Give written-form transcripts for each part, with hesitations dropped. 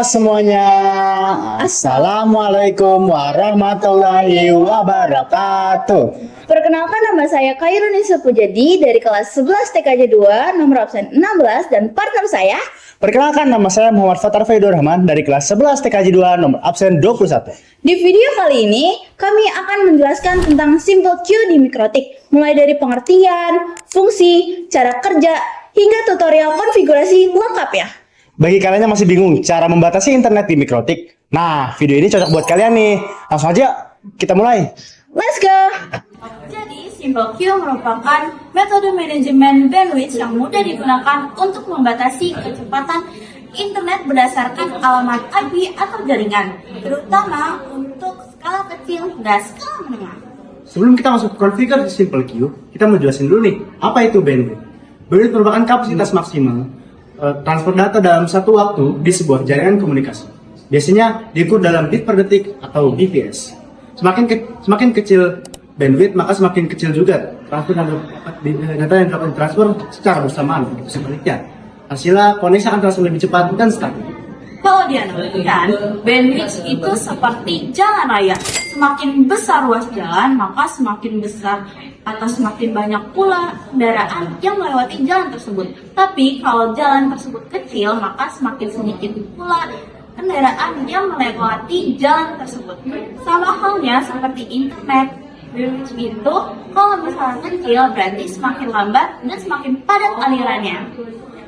semuanya, Assalamualaikum warahmatullahi wabarakatuh. Perkenalkan, nama saya Khairun Nisa Pujadi dari kelas 11 TKJ 2, nomor absen 16, dan partner saya. Perkenalkan, nama saya Muhammad Fatar Faidur Rahman dari kelas 11 TKJ 2, nomor absen 21. Di video kali ini, kami akan menjelaskan tentang simple Q di Mikrotik, mulai dari pengertian, fungsi, cara kerja, hingga tutorial konfigurasi lengkap ya. Bagi kalian yang masih bingung cara membatasi internet di Mikrotik, nah video ini cocok buat kalian nih. Langsung aja kita mulai. Let's go! Jadi, Simple Q merupakan metode manajemen bandwidth yang mudah digunakan untuk membatasi kecepatan internet berdasarkan alamat IP atau jaringan, terutama untuk skala kecil hingga skala menengah. Sebelum kita masuk ke konfigurasi Simple Q, kita mau jelasin dulu nih, apa itu bandwidth? Bandwidth merupakan kapasitas maksimal transfer data dalam satu waktu di sebuah jaringan komunikasi. Biasanya diukur dalam bit per detik atau bps. Semakin kecil bandwidth, maka semakin kecil juga transfer data yang dapat ditransfer secara bersamaan. Sebaliknya, hasilnya koneksi akan terasa lebih cepat dan stabil. Kalau dianalogikan, bandwidth itu seperti jalan raya. Semakin besar ruas jalan, maka semakin besar atau semakin banyak pula kendaraan yang melewati jalan tersebut. Tapi kalau jalan tersebut kecil, maka semakin sedikit pula kendaraan yang melewati jalan tersebut. Sama halnya seperti internet. Bandwidth itu kalau misalnya kecil berarti semakin lambat dan semakin padat alirannya.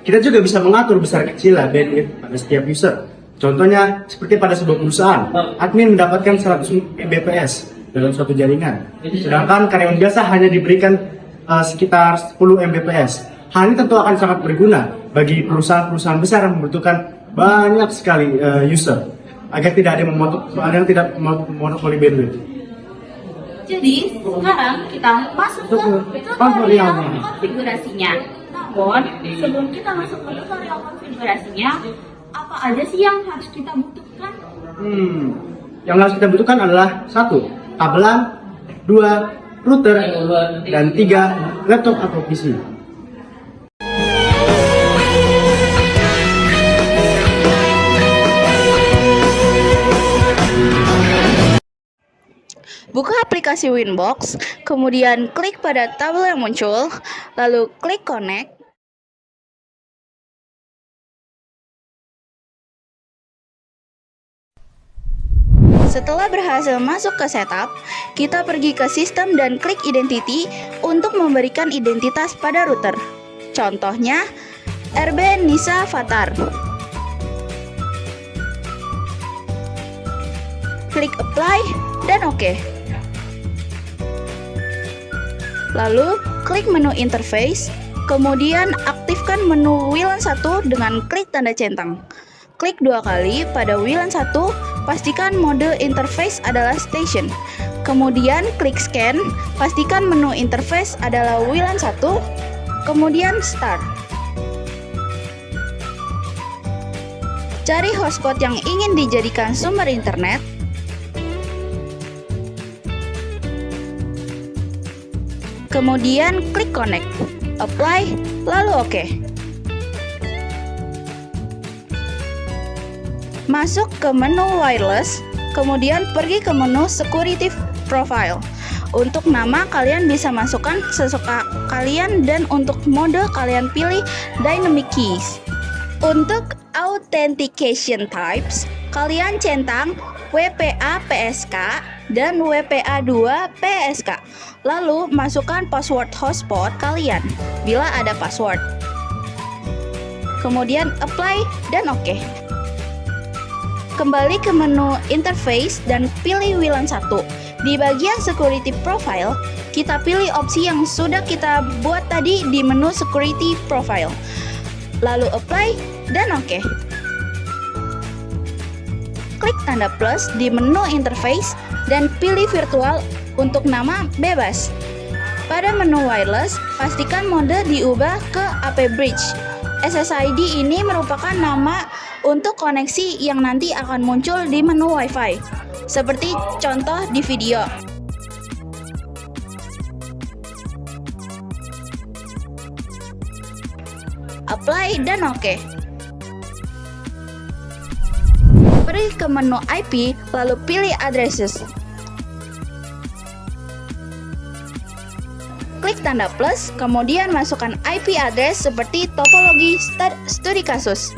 Kita juga bisa mengatur besar kecilnya bandwidth pada setiap user. Contohnya seperti pada sebuah perusahaan, admin mendapatkan 100 Mbps dalam suatu jaringan, sedangkan karyawan biasa hanya diberikan sekitar 10 Mbps. Hal ini tentu akan sangat berguna bagi perusahaan-perusahaan besar yang membutuhkan banyak sekali user agar tidak ada yang tidak memonopoli bandwidth. Jadi sekarang kita masuk ke tutorial konfigurasinya. Namun sebelum kita masuk ke tutorial konfigurasinya, apa aja sih yang harus kita butuhkan? Yang harus kita butuhkan adalah 1. Kabelan, 2. Router, dan 3. Laptop atau PC. Buka aplikasi Winbox, kemudian klik pada tabel yang muncul, lalu klik Connect. Setelah berhasil masuk ke setup, kita pergi ke sistem dan klik identity untuk memberikan identitas pada router. Contohnya, RB Nisa Fatar. Klik apply dan OK. Lalu, klik menu interface, kemudian aktifkan menu WLAN 1 dengan klik tanda centang. Klik 2 kali pada WLAN 1, pastikan mode interface adalah station. Kemudian klik scan, pastikan menu interface adalah WLAN 1, kemudian start. Cari hotspot yang ingin dijadikan sumber internet. Kemudian klik connect, apply, lalu OK. Masuk ke menu wireless, kemudian pergi ke menu security profile. Untuk nama kalian bisa masukkan sesuka kalian dan untuk mode kalian pilih dynamic keys. Untuk authentication types, kalian centang WPA PSK dan WPA2 PSK. Lalu masukkan password hotspot kalian bila ada password. Kemudian apply dan OK. Kembali ke menu interface dan pilih WLAN 1. Di bagian security profile, kita pilih opsi yang sudah kita buat tadi di menu security profile. Lalu apply dan OK. Klik tanda plus di menu interface dan pilih virtual untuk nama bebas. Pada menu wireless, pastikan mode diubah ke AP Bridge. SSID ini merupakan nama untuk koneksi yang nanti akan muncul di menu Wi-Fi, seperti contoh di video. Apply dan OK. Pergi ke menu IP, lalu pilih addresses. Klik tanda plus, kemudian masukkan IP address seperti topologi studi kasus.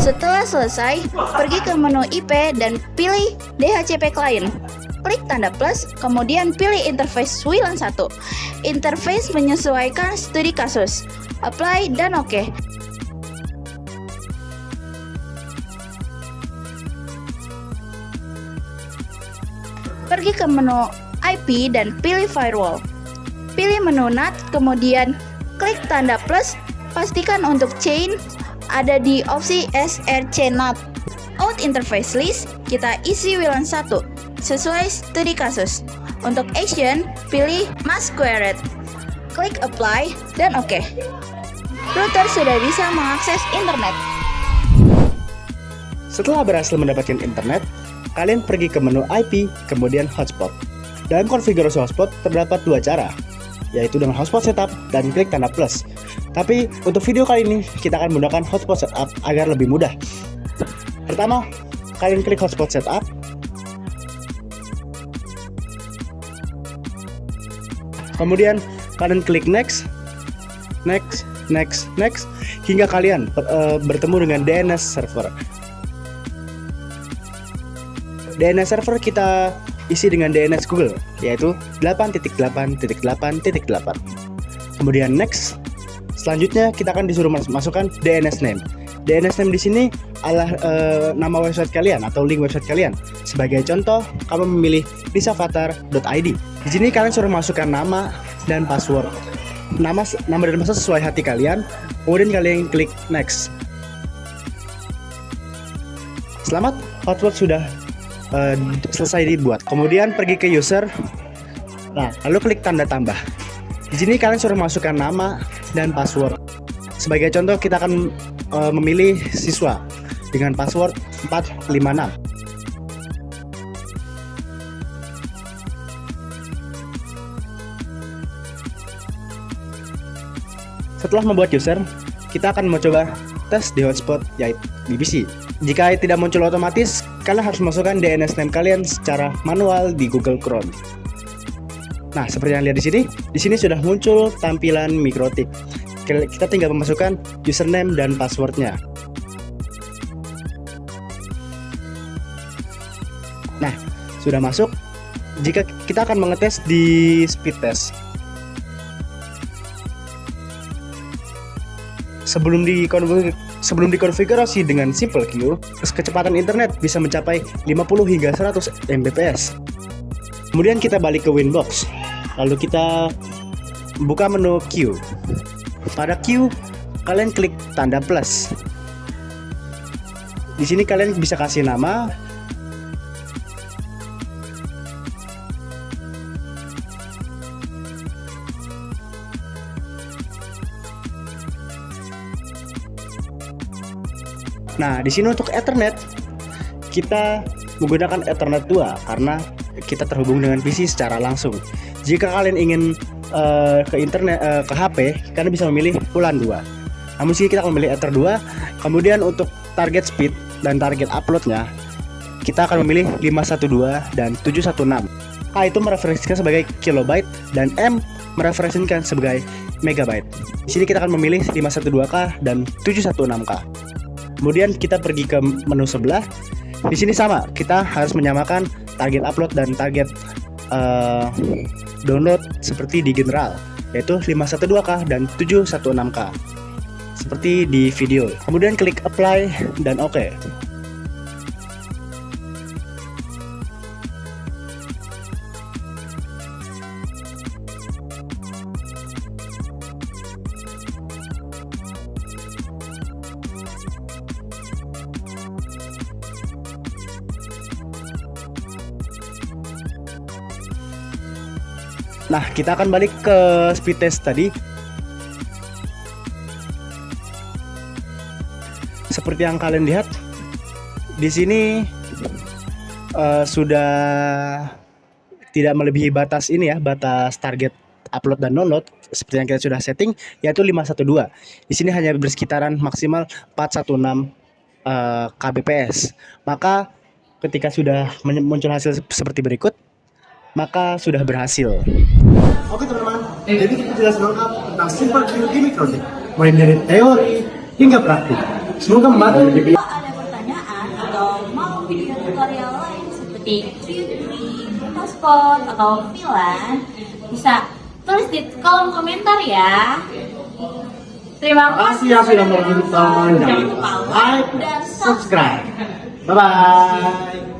Setelah selesai, pergi ke menu IP dan pilih DHCP Client. Klik tanda plus, kemudian pilih interface WLAN 1. Interface menyesuaikan studi kasus. Apply dan OK. Pergi ke menu IP dan pilih Firewall. Pilih menu NAT, kemudian klik tanda plus, pastikan untuk chain ada di opsi SRC NAT. Out interface list, kita isi WLAN 1 sesuai studi kasus. Untuk action, pilih mask queried. Klik apply dan OK. Router sudah bisa mengakses internet. Setelah berhasil mendapatkan internet, kalian pergi ke menu IP, kemudian hotspot. Dalam konfigurasi hotspot terdapat dua cara, yaitu dengan hotspot setup dan klik tanda plus. Tapi untuk video kali ini kita akan menggunakan hotspot setup agar lebih mudah. Pertama, kalian klik hotspot setup. Kemudian kalian klik next, hingga kalian bertemu dengan DNS server. DNS server kita isi dengan DNS Google, yaitu 8.8.8.8. Kemudian next. Selanjutnya kita akan disuruh masukkan DNS name. DNS name di sini adalah nama website kalian atau link website kalian. Sebagai contoh, kamu memilih lisavatar.id. Di sini kalian suruh masukkan nama dan password. Nama dan password sesuai hati kalian. Kemudian kalian klik next. Selamat, hotspot sudah selesai dibuat. Kemudian pergi ke user. Nah, lalu klik tanda tambah. Di sini kalian suruh masukkan nama dan password. Sebagai contoh, kita akan memilih siswa dengan password 456. Setelah membuat user, kita akan mencoba tes di hotspot yaitu di PC. Jika tidak muncul otomatis, kalian harus masukkan DNS name kalian secara manual di Google Chrome. Nah, seperti yang lihat di sini sudah muncul tampilan mikrotik. Kita tinggal memasukkan username dan passwordnya. Nah, sudah masuk. Jika kita akan mengetes di speed test. Sebelum dikonfigurasi dengan Simple Queue, kecepatan internet bisa mencapai 50 hingga 100 Mbps. Kemudian kita balik ke Winbox. Lalu kita buka menu queue. Pada queue, kalian klik tanda plus. Di sini kalian bisa kasih nama. Nah, di sini untuk Ethernet kita menggunakan Ethernet 2 karena kita terhubung dengan PC secara langsung. Jika kalian ingin ke internet ke HP, kalian bisa memilih WLAN 2. Namun sini kita akan memilih Ether 2. Kemudian untuk target speed dan target uploadnya kita akan memilih 512 dan 716. K itu mereferensikan sebagai kilobyte dan M mereferensikan sebagai megabyte. Di sini kita akan memilih 512K dan 716K. Kemudian kita pergi ke menu sebelah. Di sini sama, kita harus menyamakan target upload dan target download seperti di general, yaitu 512K dan 716K seperti di video. Kemudian klik apply dan OK. Nah, kita akan balik ke speed test tadi. Seperti yang kalian lihat, di sini sudah tidak melebihi batas ini ya, batas target upload dan download seperti yang kita sudah setting, yaitu 512. Di sini hanya bersekitaran maksimal 416 kbps. Maka ketika sudah muncul hasil seperti berikut, maka sudah berhasil. Oke teman-teman, jadi kita jelas lengkap tentang Simple QD Microtik, mulai dari teori hingga praktik. Semoga membantu. Kalau ada pertanyaan atau mau video tutorial lain seperti 3D, hotspot, atau VLAN, bisa tulis di kolom komentar ya. Terima Kasih yang sudah menonton. Jangan lupa like dan subscribe. Bye bye.